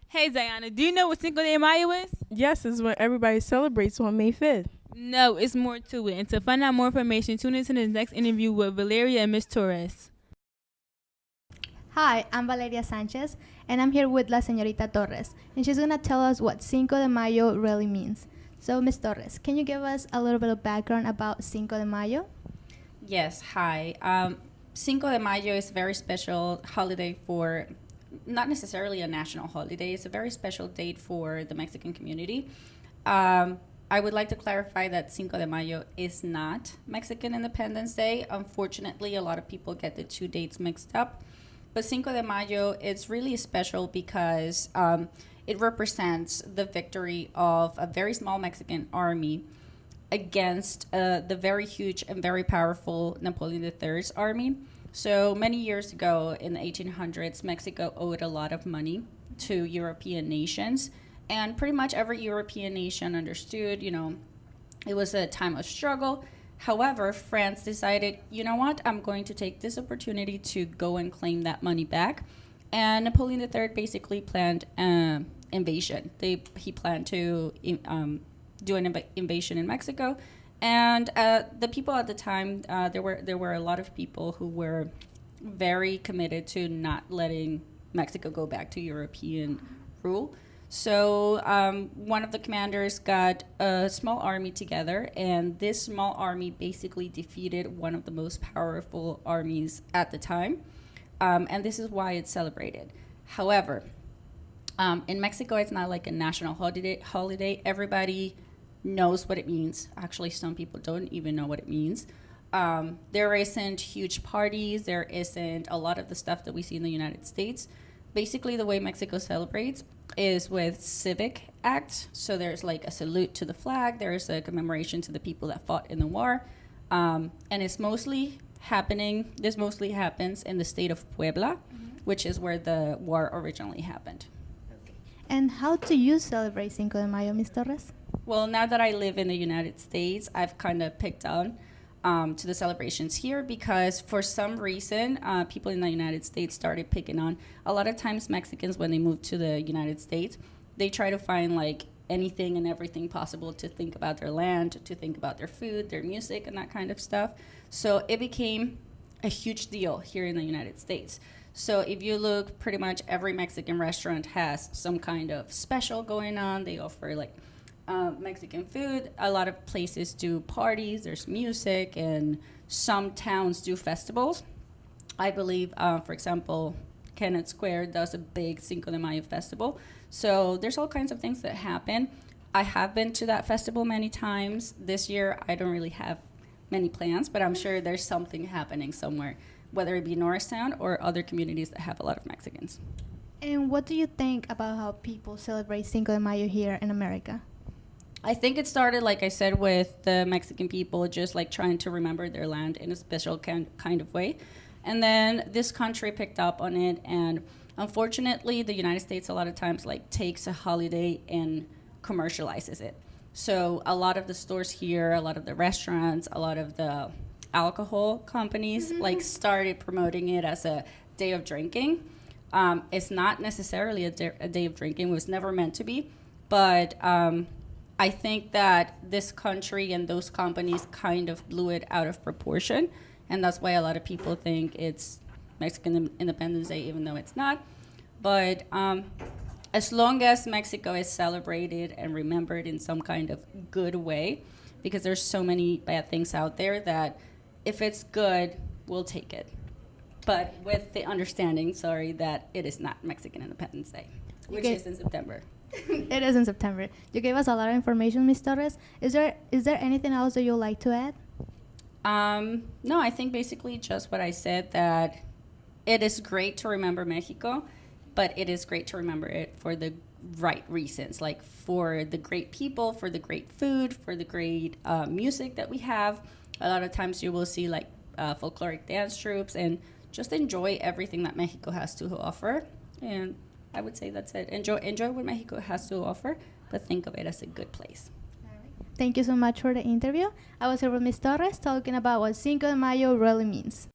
Hey Ziana, do you know what Cinco de Mayo is? Yes, it's what everybody celebrates on May 5th. No, it's more to it. And to find out more information, tune into the next interview with Valeria and Miss Torres. Hi, I'm Valeria Sanchez, and I'm here with La Señorita Torres, and she's going to tell us what Cinco de Mayo really means. So, Miss Torres, can you give us a little bit of background about Cinco de Mayo? Yes, hi. Cinco de Mayo is a very special holiday for, not necessarily a national holiday, it's a very special date for the Mexican community. I would like to clarify that Cinco de Mayo is not Mexican Independence Day. Unfortunately, a lot of people get the two dates mixed up. But Cinco de Mayo is really special because it represents the victory of a very small Mexican army against the very huge and very powerful Napoleon III's army. So many years ago in the 1800s, Mexico owed a lot of money to European nations. And pretty much every European nation understood, it was a time of struggle. However, France decided, you know what, I'm going to take this opportunity to go and claim that money back. And Napoleon III basically planned an invasion. He planned to do an invasion in Mexico. And the people at the time, there were a lot of people who were very committed to not letting Mexico go back to European rule. So one of the commanders got a small army together, and this small army basically defeated one of the most powerful armies at the time. And this is why it's celebrated. However, in Mexico, it's not like a national holiday. Everybody knows what it means. Actually, some people don't even know what it means. There isn't huge parties. There isn't a lot of the stuff that we see in the United States. Basically, the way Mexico celebrates is with civic acts. So there's like a salute to the flag. There's a commemoration to the people that fought in the war. And this mostly happens in the state of Puebla, which is where the war originally happened. And how do you celebrate Cinco de Mayo, Miss Torres? Well, now that I live in the United States, I've kind of picked on to the celebrations here because for some reason, people in the United States started picking on. A lot of times Mexicans, when they move to the United States, they try to find like anything and everything possible to think about their land, to think about their food, their music, and that kind of stuff. So it became a huge deal here in the United States. So if you look, pretty much every Mexican restaurant has some kind of special going on. They offer like Mexican food. A lot of places do parties, there's music, and some towns do festivals. I believe, for example, Kennett Square does a big Cinco de Mayo festival. So there's all kinds of things that happen. I have been to that festival many times. This year, I don't really have many plans, but I'm sure there's something happening somewhere, whether it be Norristown or other communities that have a lot of Mexicans. And what do you think about how people celebrate Cinco de Mayo here in America? I think it started, like I said, with the Mexican people just like trying to remember their land in a special kind of way. And then this country picked up on it. And unfortunately, the United States a lot of times like takes a holiday and commercializes it. So a lot of the stores here, a lot of the restaurants, a lot of the alcohol companies like started promoting it as a day of drinking. It's not necessarily a day of drinking. It was never meant to be. But I think that this country and those companies kind of blew it out of proportion. And that's why a lot of people think it's Mexican Independence Day, even though it's not. But as long as Mexico is celebrated and remembered in some kind of good way, because there's so many bad things out there that if it's good, we'll take it. But with the understanding, that it is not Mexican Independence Day, which is in September. It is in September. You gave us a lot of information, Miss Torres. Is there anything else that you'd like to add? No, I think basically just what I said, that it is great to remember Mexico, but it is great to remember it for the right reasons, like for the great people, for the great food, for the great music that we have. A lot of times you will see like folkloric dance troupes, and just enjoy everything that Mexico has to offer. And I would say that's it. Enjoy what Mexico has to offer, but think of it as a good place. Thank you so much for the interview. I was here with Ms. Torres talking about what Cinco de Mayo really means.